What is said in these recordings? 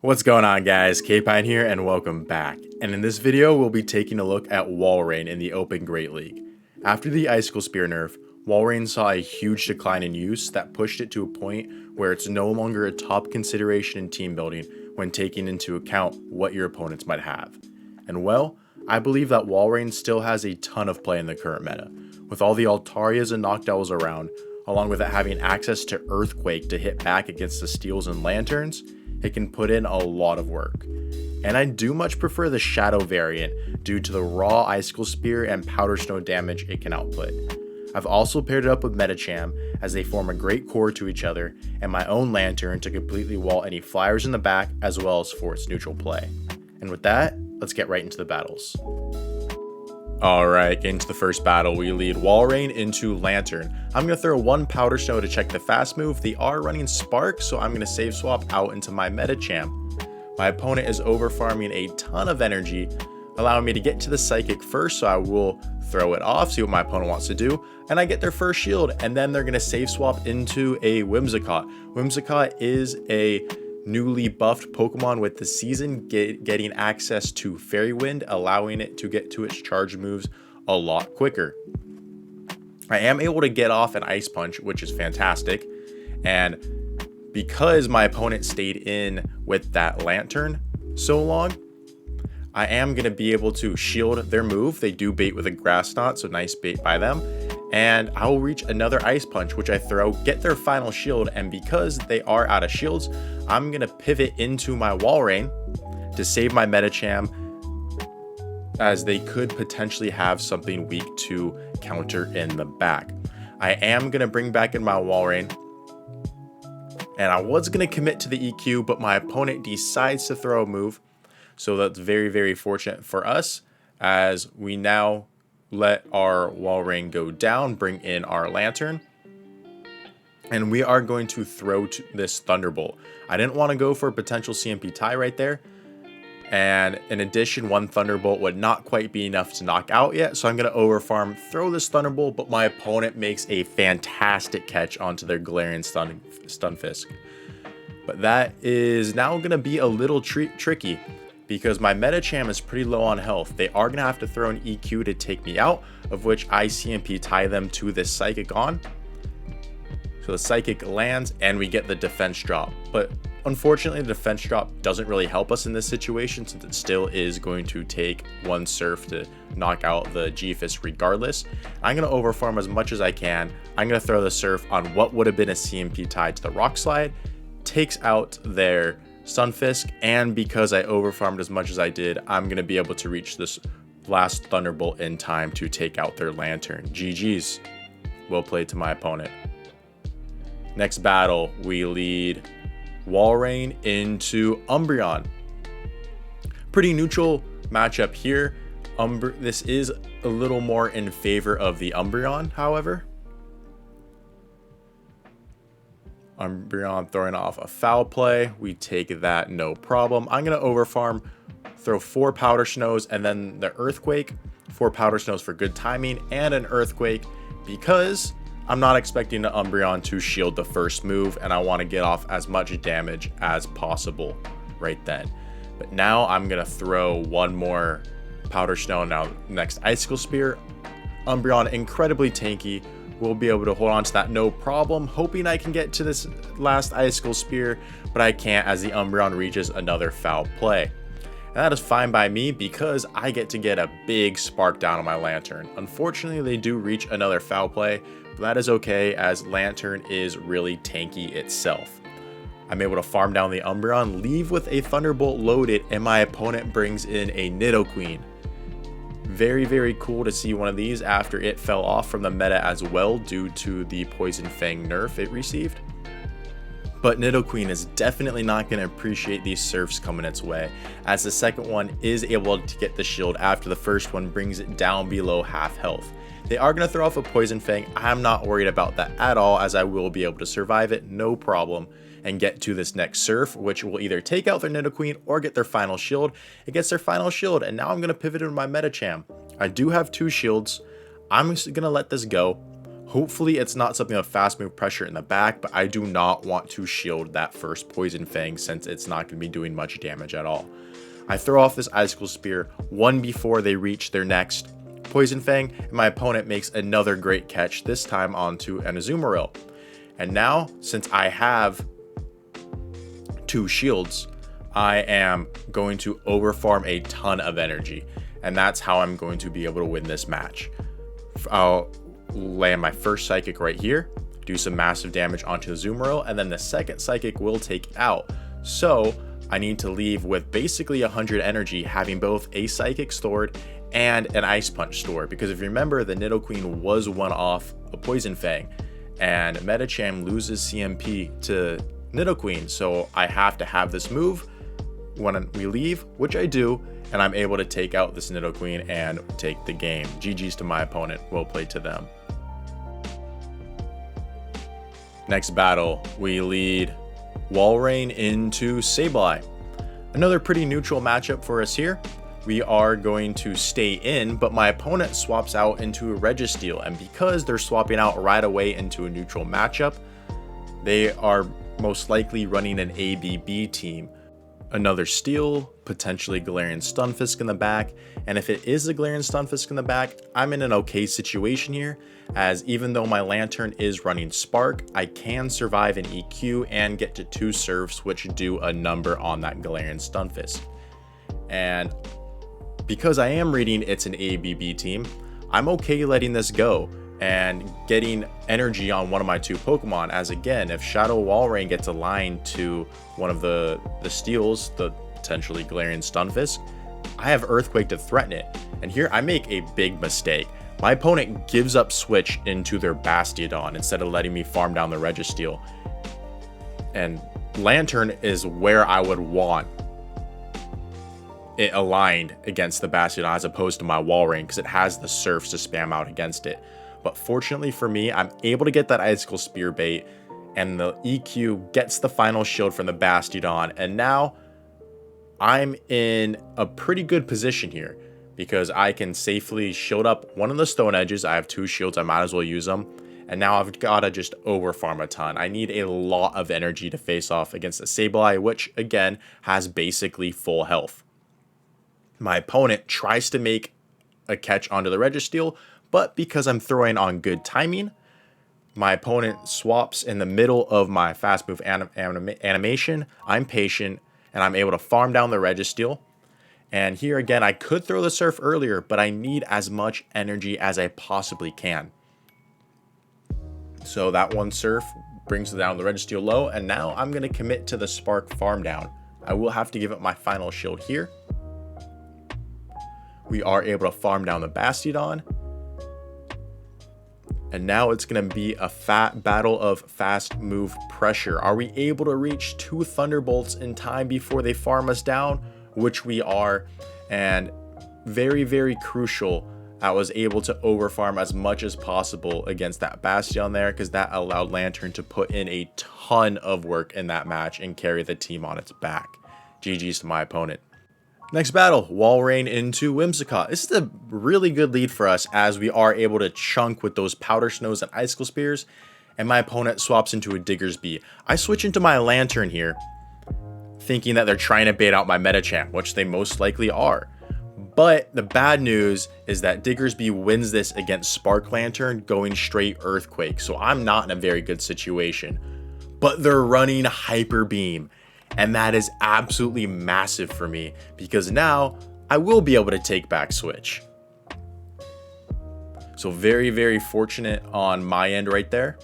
What's going on, guys? K-Pine here and welcome back. And in this video we'll be taking a look at Walrein in the Open Great League. After the Icicle Spear nerf, Walrein saw a huge decline in use that pushed it to a point where it's no longer a top consideration in team building when taking into account what your opponents might have. And well, I believe that Walrein still has a ton of play in the current meta. With all the Altarias and Noctowls around, along with it having access to Earthquake to hit back against the Steels and Lanturns, it can put in a lot of work. And I do much prefer the Shadow variant due to the raw Icicle Spear and Powder Snow damage it can output. I've also paired it up with Medicham as they form a great core to each other, and my own Lanturn to completely wall any flyers in the back as well as force neutral play. And with that, let's get right into the battles. Alright, getting to the first battle, we lead Walrein into Lanturn. I'm going to throw one Powder Snow to check the fast move. They are running Spark, so I'm going to save swap out into my Medicham. My opponent is over farming a ton of energy, allowing me to get to the Psychic first, so I will throw it off, see what my opponent wants to do, and I get their first shield, and then they're going to save swap into a Whimsicott. Whimsicott is a newly buffed Pokemon with the season getting access to Fairy Wind, allowing it to get to its charge moves a lot quicker. I am able to get off an Ice Punch, which is fantastic, and because my opponent stayed in with that Lanturn so long, I am going to be able to shield their move. They do bait with a Grass Knot, so nice bait by them. And I will reach another Ice Punch, which I throw, get their final shield, and because they are out of shields, I'm going to pivot into my Walrein to save my Medicham, as they could potentially have something weak to counter in the back. I am going to bring back in my Walrein, and I was going to commit to the EQ, but my opponent decides to throw a move, so that's very, very fortunate for us, as we now let our Walrein go down, bring in our Lanturn, and we are going to throw this Thunderbolt. I didn't want to go for a potential CMP tie right there, and in addition, one Thunderbolt would not quite be enough to knock out yet, so I'm going to overfarm, throw this Thunderbolt, but my opponent makes a fantastic catch onto their Galarian Stunfisk. But that is now going to be a little tricky, because my Medicham is pretty low on health. They are going to have to throw an EQ to take me out, of which I CMP tie them to this Psychic on. So the Psychic lands and we get the defense drop. But unfortunately, the defense drop doesn't really help us in this situation, since it still is going to take one Surf to knock out the G-Fist regardless. I'm going to overfarm as much as I can. I'm going to throw the Surf on what would have been a CMP tie to the Rock Slide, takes out their Stunfisk, and because I overfarmed as much as I did, I'm going to be able to reach this last Thunderbolt in time to take out their Lanturn. GG's. Well played to my opponent. Next battle, we lead Walrein into Umbreon. Pretty neutral matchup here. This is a little more in favor of the Umbreon, however. Umbreon throwing off a foul play. We take that, no problem. I'm going to overfarm, throw 4 Powder Snows, and then the Earthquake. 4 Powder Snows for good timing, and an Earthquake, because I'm not expecting the Umbreon to shield the first move, and I want to get off as much damage as possible right then. But now I'm going to throw one more Powder Snow. Now, next Icicle Spear. Umbreon incredibly tanky. We'll be able to hold on to that no problem, hoping I can get to this last Icicle Spear, but I can't, as the Umbreon reaches another foul play. And that is fine by me, because I get to get a big Spark down on my Lanturn. Unfortunately, they do reach another foul play, but that is okay, as Lanturn is really tanky itself. I'm able to farm down the Umbreon, leave with a Thunderbolt loaded, and my opponent brings in a Nidoqueen. Very, very cool to see one of these after it fell off from the meta as well due to the Poison Fang nerf it received. But Nidoqueen is definitely not going to appreciate these Surfs coming its way, as the second one is able to get the shield after the first one brings it down below half health. They are going to throw off a Poison Fang. I'm not worried about that at all, as I will be able to survive it, no problem, and get to this next Surf, which will either take out their Nidoqueen or get their final shield. It gets their final shield, and now I'm going to pivot into my Medicham. I do have 2 shields. I'm just going to let this go, Hopefully it's not something of fast move pressure in the back, but I do not want to shield that first Poison Fang since it's not going to be doing much damage at all. I throw off this Icicle Spear one before they reach their next Poison Fang, and my opponent makes another great catch, this time onto an Azumarill. And now, since I have 2 shields, I am going to overfarm a ton of energy, and that's how I'm going to be able to win this match. I'll land my first Psychic right here, do some massive damage onto the Azumarill, and then the second Psychic will take it out. So I need to leave with basically 100 energy, having both a Psychic stored and an Ice Punch stored, because if you remember, the Nidoqueen was one off a Poison Fang, and Medicham loses CMP to Nidoqueen, so I have to have this move when we leave, which I do, and I'm able to take out this Nidoqueen and take the game. GG's to my opponent, well played to them. Next battle, we lead Walrein into Sableye. Another pretty neutral matchup for us here. We are going to stay in, but my opponent swaps out into a Registeel, and because they're swapping out right away into a neutral matchup, they are most likely running an ABB team. Another Steel, potentially Galarian Stunfisk in the back, and if it is a Galarian Stunfisk in the back, I'm in an okay situation here, as even though my Lanturn is running Spark, I can survive an EQ and get to 2 Surfs, which do a number on that Galarian Stunfisk. And because I am reading it's an ABB team, I'm okay letting this go and getting energy on one of my 2 Pokemon, as again, if Shadow Walrein gets aligned to one of the Steels, the potentially Galarian Stunfisk, I have Earthquake to threaten it. And here I make a big mistake. My opponent gives up Switch into their Bastiodon instead of letting me farm down the Registeel. And Lanturn is where I would want it aligned against the Bastiodon as opposed to my Walrein, because it has the Surfs to spam out against it. But fortunately for me, I'm able to get that Icicle Spear bait, and the EQ gets the final shield from the Bastiodon, and now I'm in a pretty good position here because I can safely shield up one of the Stone Edges. I have 2 shields, I might as well use them. And now I've got to just overfarm a ton. I need a lot of energy to face off against a Sableye, which again has basically full health. My opponent tries to make a catch onto the Registeel, but because I'm throwing on good timing, my opponent swaps in the middle of my fast move animation. I'm patient, and I'm able to farm down the Registeel. And here again, I could throw the Surf earlier, but I need as much energy as I possibly can. So that one Surf brings down the Registeel low, and now I'm going to commit to the Spark farm down. I will have to give up my final shield here. We are able to farm down the Bastiodon. And now it's going to be a fat battle of fast move pressure. Are we able to reach 2 Thunderbolts in time before they farm us down? Which we are. And very, very crucial, I was able to overfarm as much as possible against that Bastion there, because that allowed Lanturn to put in a ton of work in that match and carry the team on its back. GG's to my opponent. Next battle, Walrein into Whimsicott. This is a really good lead for us as we are able to chunk with those Powder Snows and Icicle Spears, and my opponent swaps into a Diggersby. I switch into my Lanturn here, thinking that they're trying to bait out my Medicham, which they most likely are. But the bad news is that Diggersby wins this against Spark Lanturn, going straight Earthquake, so I'm not in a very good situation. But they're running Hyper Beam, and that is absolutely massive for me, because now I will be able to take back Switch. So very, very fortunate on my end right there,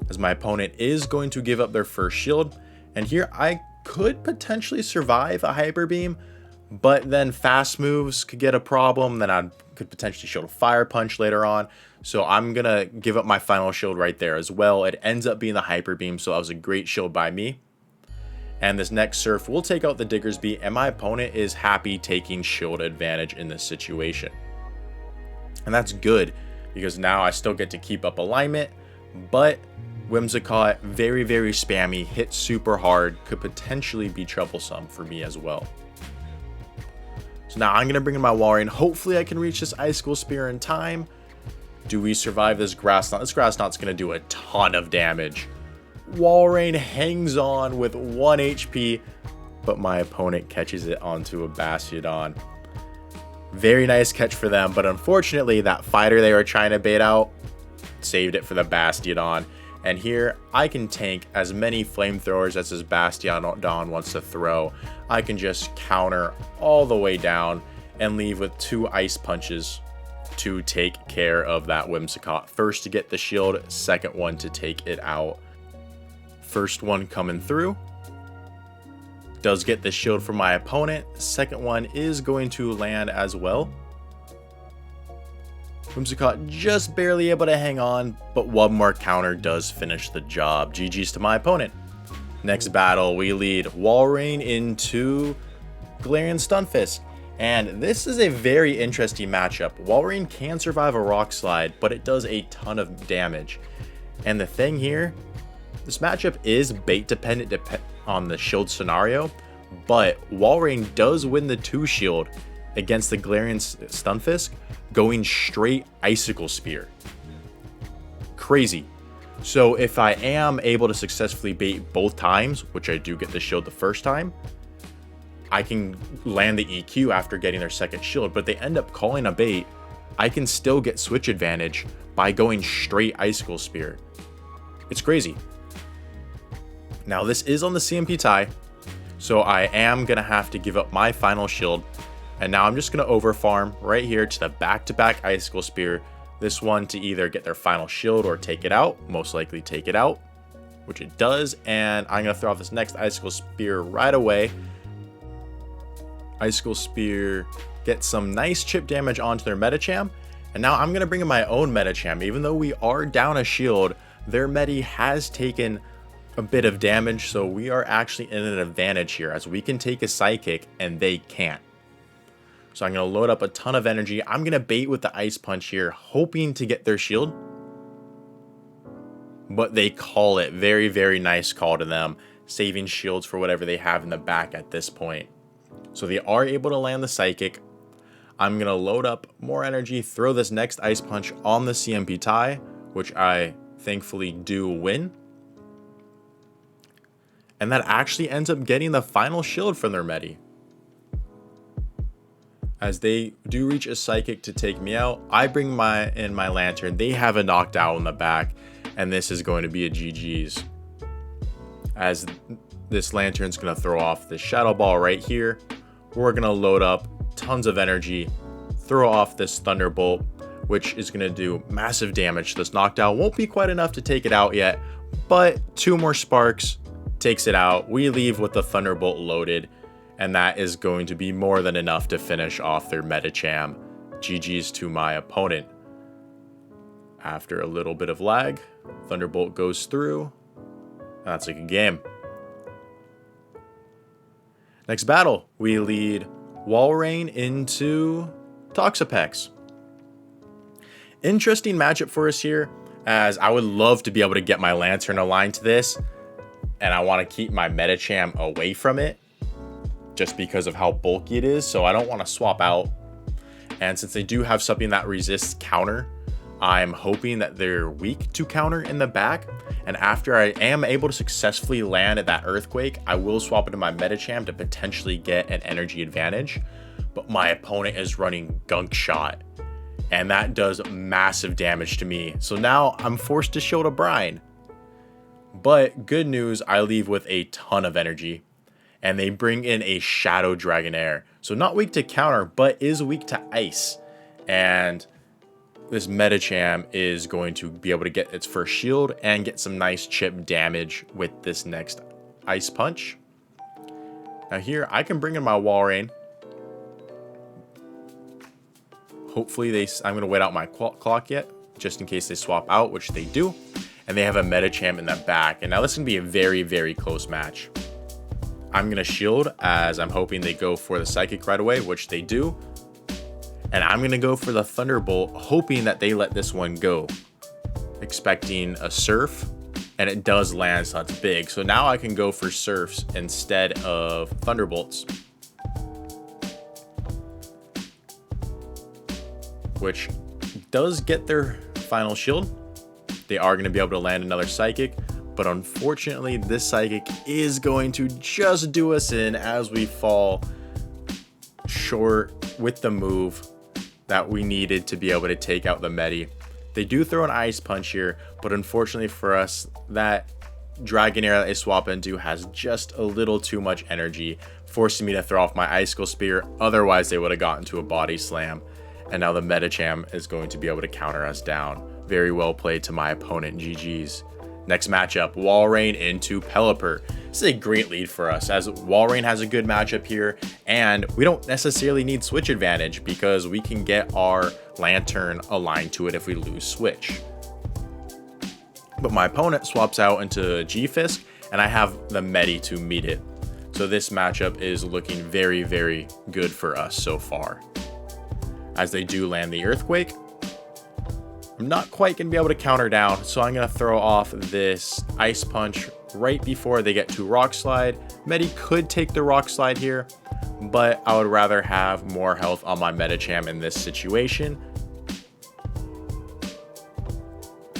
as my opponent is going to give up their first shield. And here I could potentially survive a Hyper Beam, but then fast moves could get a problem. Then I could potentially shield a Fire Punch later on. So I'm going to give up my final shield right there as well. It ends up being the Hyper Beam, so that was a great shield by me. And this next Surf will take out the Diggersby, and my opponent is happy taking shield advantage in this situation. And that's good, because now I still get to keep up alignment, but Whimsicott, very, very spammy, hits super hard, could potentially be troublesome for me as well. So now I'm going to bring in my Walrein. Hopefully I can reach this Icicle Spear in time. Do we survive this Grass Knot? This Grass Knot's going to do a ton of damage. Walrein hangs on with 1 HP, but my opponent catches it onto a Bastiodon. Very nice catch for them, but unfortunately that fighter they were trying to bait out saved it for the Bastiodon. And here I can tank as many flamethrowers as this Bastiodon wants to throw. I can just counter all the way down and leave with 2 ice punches to take care of that Whimsicott. First to get the shield, second one to take it out. First one coming through does get the shield from my opponent. Second one is going to land as well. Whimsicott just barely able to hang on, but one more counter does finish the job. GG's to my opponent. Next battle, we lead Walrein into Galarian Stunfisk. And this is a very interesting matchup. Walrein can survive a Rock Slide, but it does a ton of damage. And the thing here, this matchup is bait dependent on the shield scenario, but Walrein does win the 2 shield against the Galarian Stunfisk, going straight Icicle Spear. Crazy. So if I am able to successfully bait both times, which I do get the shield the first time, I can land the EQ after getting their second shield, but they end up calling a bait. I can still get switch advantage by going straight Icicle Spear. It's crazy. Now this is on the CMP tie, so I am going to have to give up my final shield. And now I'm just going to overfarm right here to the back-to-back Icicle Spear. This one to either get their final shield or take it out. Most likely take it out, which it does. And I'm going to throw off this next Icicle Spear right away. Icicle Spear gets some nice chip damage onto their Medicham. And now I'm going to bring in my own Medicham. Even though we are down a shield, their Medi has taken a bit of damage. So we are actually in an advantage here, as we can take a Psychic and they can't. So I'm going to load up a ton of energy. I'm going to bait with the Ice Punch here, hoping to get their shield. But they call it. Very, very nice call to them. Saving shields for whatever they have in the back at this point. So they are able to land the Psychic. I'm going to load up more energy, throw this next Ice Punch on the CMP tie, which I thankfully do win. And that actually ends up getting the final shield from their Medi. As they do reach a Psychic to take me out, I bring in my Lanturn. They have a knocked out in the back, and this is going to be a GG's. As this Lanturn's going to throw off the Shadow Ball right here. We're going to load up tons of energy, throw off this Thunderbolt, which is going to do massive damage. This knockdown won't be quite enough to take it out yet, but 2 more sparks takes it out. We leave with the Thunderbolt loaded, and that is going to be more than enough to finish off their Medicham. GG's to my opponent. After a little bit of lag, Thunderbolt goes through. That's a good game. Next battle, we lead Walrein into Toxapex. Interesting matchup for us here, as I would love to be able to get my Lanturn aligned to this, and I want to keep my Medicham away from it, just because of how bulky it is, so I don't want to swap out. And since they do have something that resists counter, I'm hoping that they're weak to counter in the back. And after I am able to successfully land at that Earthquake, I will swap into my Medicham to potentially get an energy advantage. But my opponent is running Gunk Shot, and that does massive damage to me. So now I'm forced to shield a Brine. But good news, I leave with a ton of energy. And they bring in a Shadow Dragonair. So not weak to counter, but is weak to ice. And this Medicham is going to be able to get its first shield and get some nice chip damage with this next Ice Punch. Now here, I can bring in my Walrein. Hopefully I'm going to wait out my clock yet, just in case they swap out, which they do. And they have a Medicham in the back. And now this is going to be a very, very close match. I'm going to shield, as I'm hoping they go for the Psychic right away, which they do. And I'm going to go for the Thunderbolt, hoping that they let this one go. Expecting a Surf, and it does land, so that's big. So now I can go for Surfs instead of Thunderbolts, which does get their final shield, they are going to be able to land another Psychic. But unfortunately, this Psychic is going to just do us in as we fall short with the move that we needed to be able to take out the Medi. They do throw an Ice Punch here, but unfortunately for us, that Dragonair that they swap into has just a little too much energy, forcing me to throw off my Icicle Spear. Otherwise, they would have gotten to a Body Slam, and now the Medicham is going to be able to counter us down. Very well played to my opponent, GG's. Next matchup, Walrein into Pelipper. This is a great lead for us, as Walrein has a good matchup here, and we don't necessarily need switch advantage because we can get our Lanturn aligned to it if we lose switch. But my opponent swaps out into G-Fisk, and I have the Medi to meet it. So this matchup is looking very, very good for us so far. As they do land the Earthquake, I'm not quite going to be able to counter down, so I'm going to throw off this Ice Punch right before they get to Rock Slide. Medi could take the Rock Slide here, but I would rather have more health on my Medicham in this situation,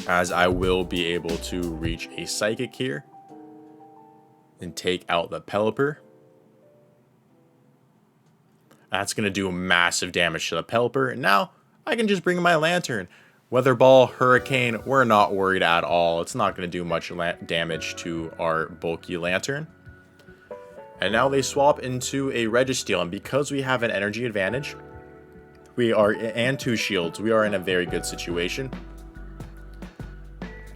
as I will be able to reach a Psychic here and take out the Pelipper. That's going to do massive damage to the Pelipper, and now I can just bring in my Lanturn. Weather Ball, Hurricane, we're not worried at all. It's not going to do much damage to our bulky Lanturn. And now they swap into a Registeel, and because we have an energy advantage, and 2 shields, we are in a very good situation.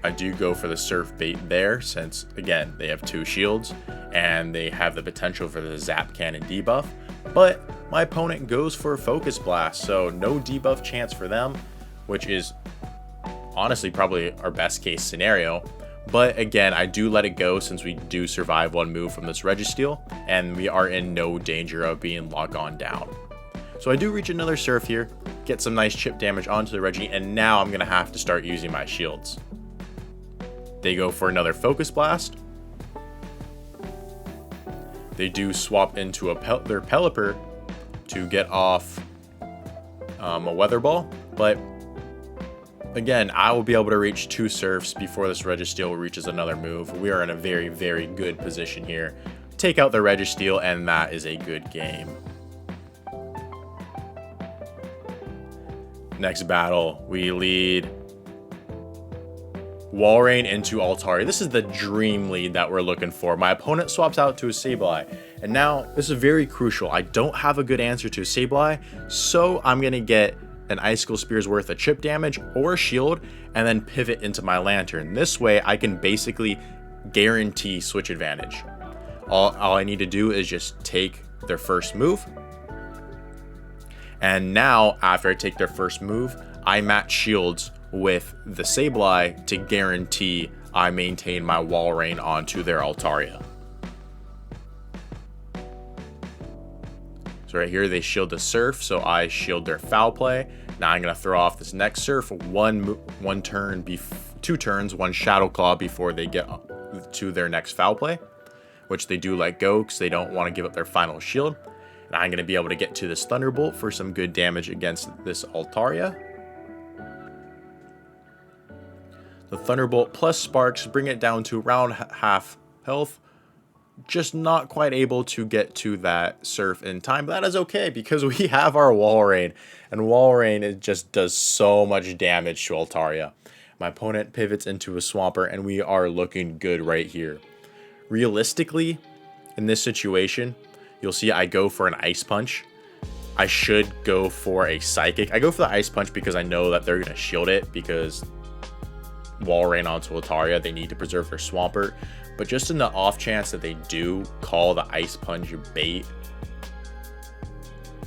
I do go for the Surf Bait there, since again they have 2 shields and they have the potential for the Zap Cannon debuff, but my opponent goes for Focus Blast, so no debuff chance for them, which is honestly probably our best case scenario. But again, I do let it go since we do survive 1 move from this Registeel, and we are in no danger of being locked on down. So I do reach another Surf here, get some nice chip damage onto the Reggie, and now I'm going to have to start using my shields. They go for another Focus Blast. They do swap into their Pelipper to get off a Weather Ball, but again, I will be able to reach 2 Surfs before this Registeel reaches another move. We are in a very, very good position here. Take out the Registeel, and that is a good game. Next battle, we lead Walrein into Altaria. This is the dream lead that we're looking for. My opponent swaps out to a Sableye, and now this is very crucial. I don't have a good answer to Sableye, so I'm going to get an Icicle Spear's worth of chip damage or shield, and then pivot into my Lanturn. This way, I can basically guarantee switch advantage. All I need to do is just take their first move, and now after I take their first move, I match shields with the Sableye to guarantee I maintain my Walrein onto their Altaria. So right here, they shield the Surf, so I shield their Foul Play. Now I'm going to throw off this next Surf, 2 turns, 1 Shadow Claw before they get to their next Foul Play, which they do let go because they don't want to give up their final shield. And I'm going to be able to get to this Thunderbolt for some good damage against this Altaria. The Thunderbolt plus Sparks bring it down to around half health. Just not quite able to get to that Surf in time, but that is okay because we have our Walrein, and Walrein, it just does so much damage to Altaria. My opponent pivots into a Swampert, and we are looking good right here. Realistically, in this situation, you'll see I go for an Ice Punch. I should go for a Psychic. I go for the Ice Punch because I know that they're going to shield it because Walrein onto Altaria, they need to preserve their Swampert. But just in the off chance that they do call the Ice Punch bait,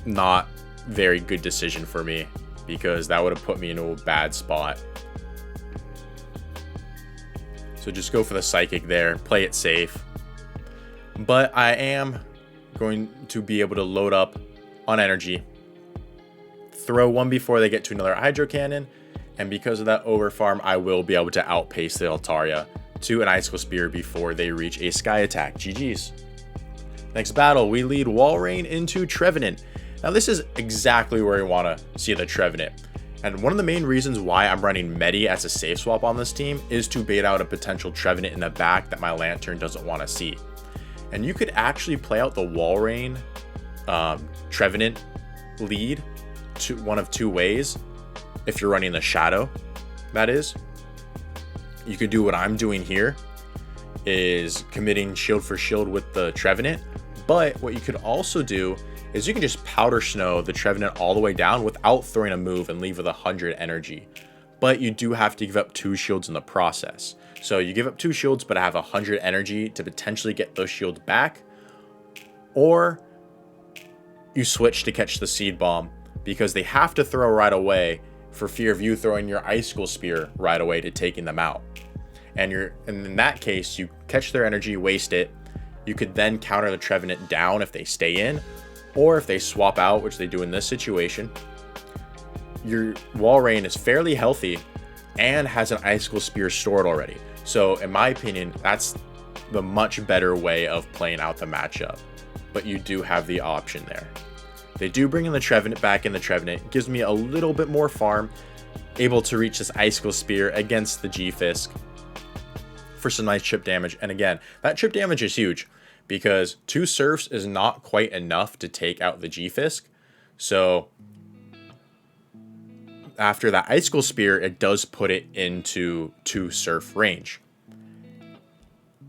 not very good decision for me because that would have put me into a bad spot. So just go for the Psychic there, play it safe. But I am going to be able to load up on energy, throw 1 before they get to another Hydro Cannon, and because of that overfarm, I will be able to outpace the Altaria to an Icicle Spear before they reach a Sky Attack. GG's. Next battle, we lead Walrein into Trevenant. Now this is exactly where we want to see the Trevenant. And one of the main reasons why I'm running Medi as a safe swap on this team is to bait out a potential Trevenant in the back that my Lanturn doesn't want to see. And you could actually play out the Walrein Trevenant Lead one of two ways. If you're running the Shadow, that is. You could do what I'm doing here, is committing shield for shield with the Trevenant. But what you could also do is you can just Powder Snow the Trevenant all the way down without throwing a move and leave with 100 energy. But you do have to give up 2 shields in the process. So you give up 2 shields but have 100 energy to potentially get those shields back. Or you switch to catch the Seed Bomb because they have to throw right away for fear of you throwing your Icicle Spear right away to taking them out. And in that case, you catch their energy, waste it. You could then counter the Trevenant down if they stay in, or if they swap out, which they do in this situation. Your Walrein is fairly healthy and has an Icicle Spear stored already. So in my opinion, that's the much better way of playing out the matchup. But you do have the option there. They do bring in the Trevenant back in the Trevenant. Gives me a little bit more farm. Able to reach this Icicle Spear against the G-Fisk for some nice chip damage. And again, that chip damage is huge because 2 Surfs is not quite enough to take out the G-Fisk. So after that Icicle Spear, it does put it into 2 Surf range.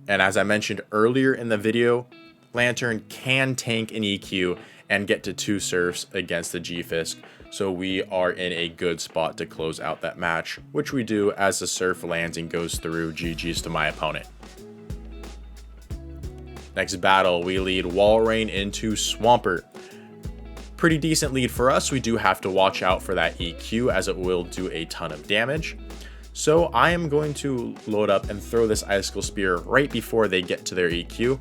And as I mentioned earlier in the video, Lanturn can tank an EQ and get to 2 Surfs against the G-Fisk. So we are in a good spot to close out that match, which we do as the Surf lands and goes through. GG's to my opponent. Next battle, we lead Walrein into Swampert. Pretty decent lead for us. We do have to watch out for that EQ as it will do a ton of damage. So I am going to load up and throw this Icicle Spear right before they get to their EQ.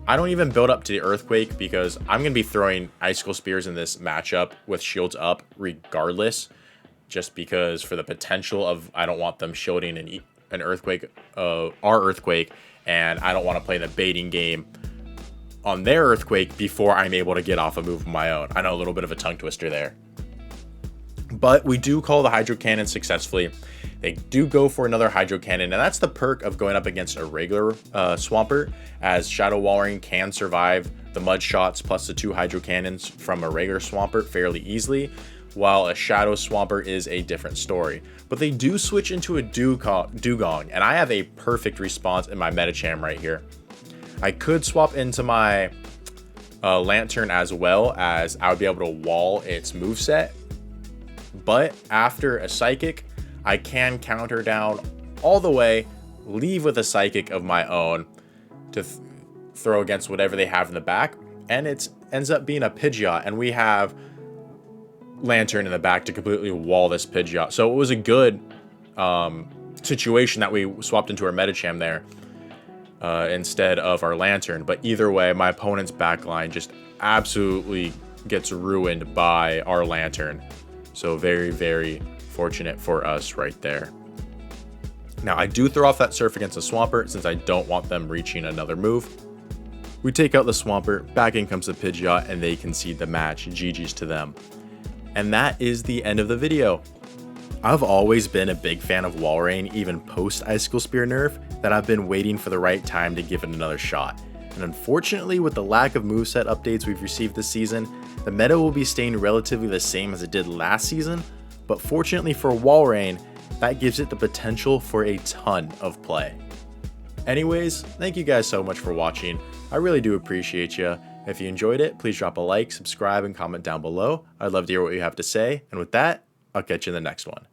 I don't even build up to the Earthquake because I'm going to be throwing Icicle Spears in this matchup with shields up regardless. Just because for the potential of I don't want them shielding an Earthquake, our Earthquake, and I don't want to play the baiting game on their Earthquake before I'm able to get off a move of my own. I know, a little bit of a tongue twister there. But we do call the Hydro Cannon successfully. They do go for another Hydro Cannon, and that's the perk of going up against a regular Swampert, as Shadow Walrein can survive the Mud Shots plus the 2 Hydro Cannons from a regular Swampert fairly easily, while a Shadow Swampert is a different story. But they do switch into a Dugong, and I have a perfect response in my Medicham right here. I could swap into my Lanturn as well, as I would be able to wall its moveset. But after a Psychic, I can counter down all the way, leave with a Psychic of my own to throw against whatever they have in the back. And it ends up being a Pidgeot, and we have Lanturn in the back to completely wall this Pidgeot. So it was a good situation that we swapped into our Medicham there instead of our Lanturn. But either way, my opponent's backline just absolutely gets ruined by our Lanturn. So very, very fortunate for us right there. Now, I do throw off that Surf against the Swampert since I don't want them reaching another move. We take out the Swampert, back in comes the Pidgeot, and they concede the match. GG's to them. And that is the end of the video. I've always been a big fan of Walrein, even post Icicle Spear nerf, that I've been waiting for the right time to give it another shot. And unfortunately, with the lack of moveset updates we've received this season, the meta will be staying relatively the same as it did last season, but fortunately for Walrein, that gives it the potential for a ton of play. Anyways, thank you guys so much for watching. I really do appreciate you. If you enjoyed it, please drop a like, subscribe, and comment down below. I'd love to hear what you have to say. And with that, I'll catch you in the next one.